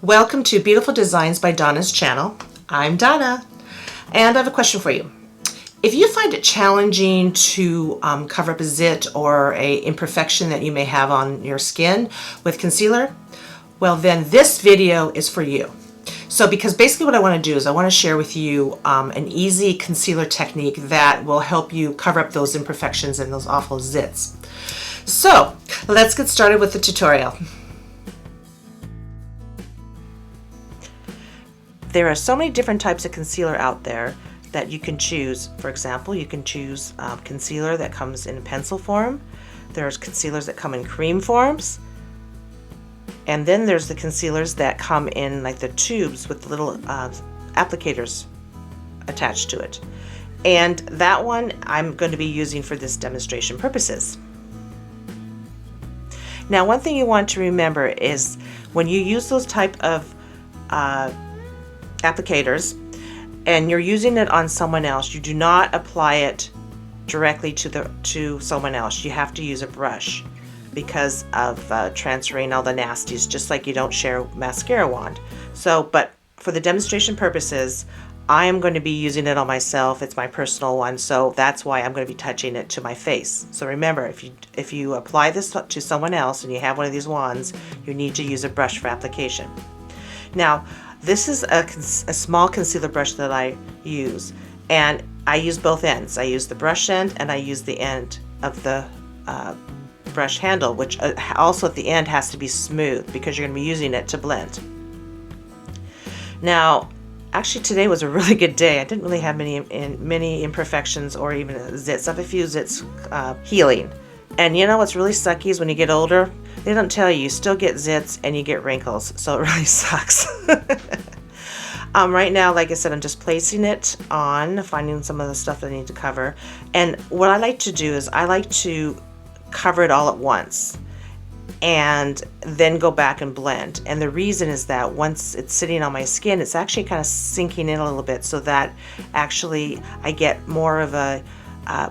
Welcome to Beautiful Designs by Donna's channel. I'm Donna, and I have a question for you. If you find it challenging to cover up a zit or a imperfection that you may have on your skin with concealer, well then this video is for you. So because basically what I want to do is I want to share with you an easy concealer technique that will help you cover up those imperfections and those awful zits. So let's get started with the tutorial. There are so many different types of concealer out there that you can choose. For example, you can choose concealer that comes in pencil form. There's concealers that come in cream forms. And then there's the concealers that come in like the tubes with little applicators attached to it. And that one I'm going to be using for this demonstration purposes. Now, one thing you want to remember is when you use those type of applicators and you're using it on someone else, you do not apply it directly to someone else. You have to use a brush because of transferring all the nasties, just like you don't share a mascara wand. But for the demonstration purposes, I am going to be using it on myself. It's my personal one, so that's why I'm going to be touching it to my face. So remember, if you apply this to someone else and you have one of these wands, you need to use a brush for application. Now, this is a small concealer brush that I use, and I use both ends. I use the brush end and I use the end of the brush handle, which also at the end has to be smooth because you're going to be using it to blend. Now, actually today was a really good day. I didn't really have many imperfections or even zits. I have a few zits healing. And you know what's really sucky is when you get older, they don't tell you still get zits and you get wrinkles, so it really sucks. Right now, like I said, I'm just placing it on, finding some of the stuff that I need to cover. And what I like to do is I like to cover it all at once and then go back and blend. And the reason is that once it's sitting on my skin, it's actually kind of sinking in a little bit, so that actually I get more of a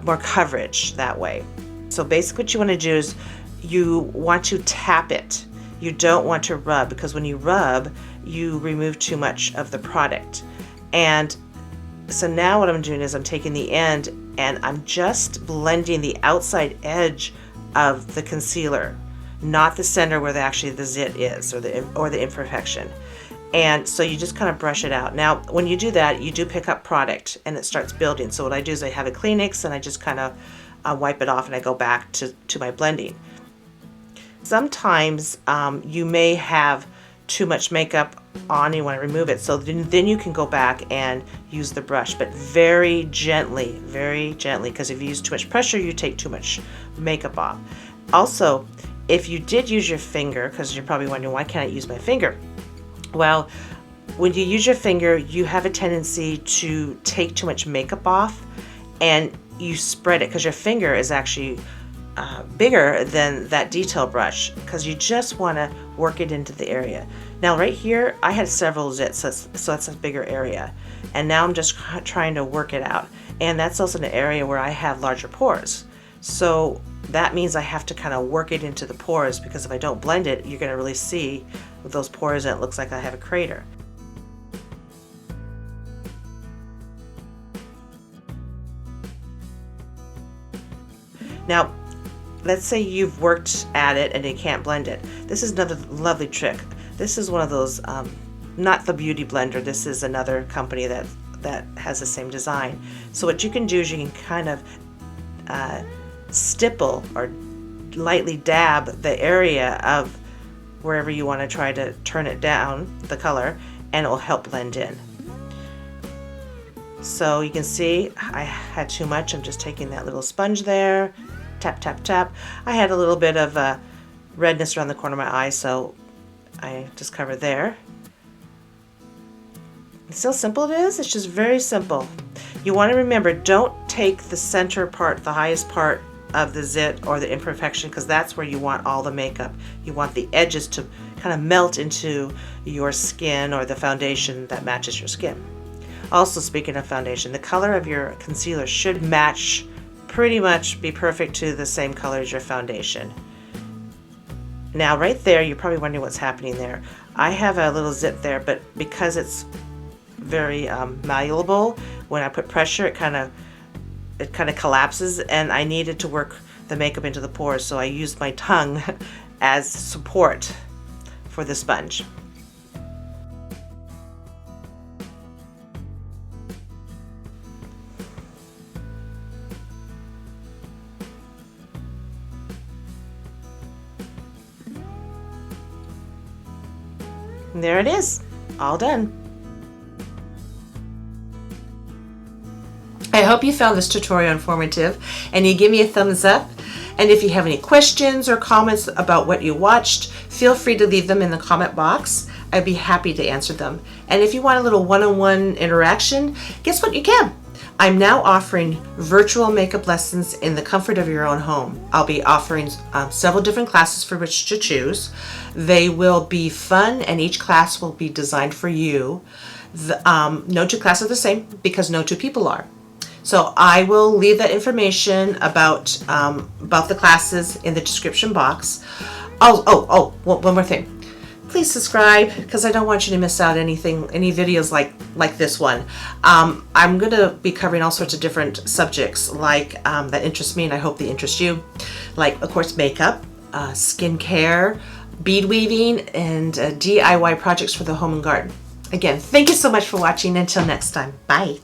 more coverage that way. So basically what you want to do is you want to tap it. You don't want to rub, because when you rub, you remove too much of the product. And so now what I'm doing is I'm taking the end and I'm just blending the outside edge of the concealer, not the center where actually the zit is or the imperfection. And so you just kind of brush it out. Now, when you do that, you do pick up product and it starts building. So what I do is I have a Kleenex and I just kind of wipe it off and I go back to my blending. Sometimes you may have too much makeup on, you want to remove it, so then you can go back and use the brush, but very gently, because if you use too much pressure, you take too much makeup off. Also, if you did use your finger, because you're probably wondering, why can't I use my finger? Well, when you use your finger, you have a tendency to take too much makeup off and you spread it, because your finger is actually bigger than that detail brush, because you just want to work it into the area. Now right here I had several zits, so that's a bigger area, and now I'm just trying to work it out. And that's also an area where I have larger pores, so that means I have to kind of work it into the pores, because if I don't blend it, you're going to really see those pores and it looks like I have a crater. Now, let's say you've worked at it and you can't blend it. This is another lovely trick. This is one of those, not the Beauty Blender, this is another company that has the same design. So what you can do is you can kind of stipple or lightly dab the area of wherever you want to try to turn it down, the color, and it will help blend in. So you can see I had too much. I'm just taking that little sponge there, tap, tap, tap. I had a little bit of redness around the corner of my eye, so I just covered there. See how simple it is? It's just very simple. You want to remember, don't take the center part, the highest part of the zit or the imperfection, because that's where you want all the makeup. You want the edges to kind of melt into your skin or the foundation that matches your skin. Also, speaking of foundation, the color of your concealer should match, pretty much be perfect to the same color as your foundation. Now right there, you're probably wondering what's happening there. I have a little zip there, but because it's very malleable, when I put pressure, it kind of collapses, and I needed to work the makeup into the pores, so I used my tongue as support for the sponge. And there it is, all done. I hope you found this tutorial informative and you give me a thumbs up. And if you have any questions or comments about what you watched, feel free to leave them in the comment box. I'd be happy to answer them. And if you want a little one-on-one interaction, guess what, you can. I'm now offering virtual makeup lessons in the comfort of your own home. I'll be offering several different classes for which to choose. They will be fun, and each class will be designed for you. No two classes are the same because no two people are. So I will leave that information about the classes in the description box. One more thing. Please subscribe, because I don't want you to miss out any videos like this one. I'm going to be covering all sorts of different subjects that interest me, and I hope they interest you. Like, of course, makeup, skincare, bead weaving, and DIY projects for the home and garden. Again, thank you so much for watching. Until next time, bye.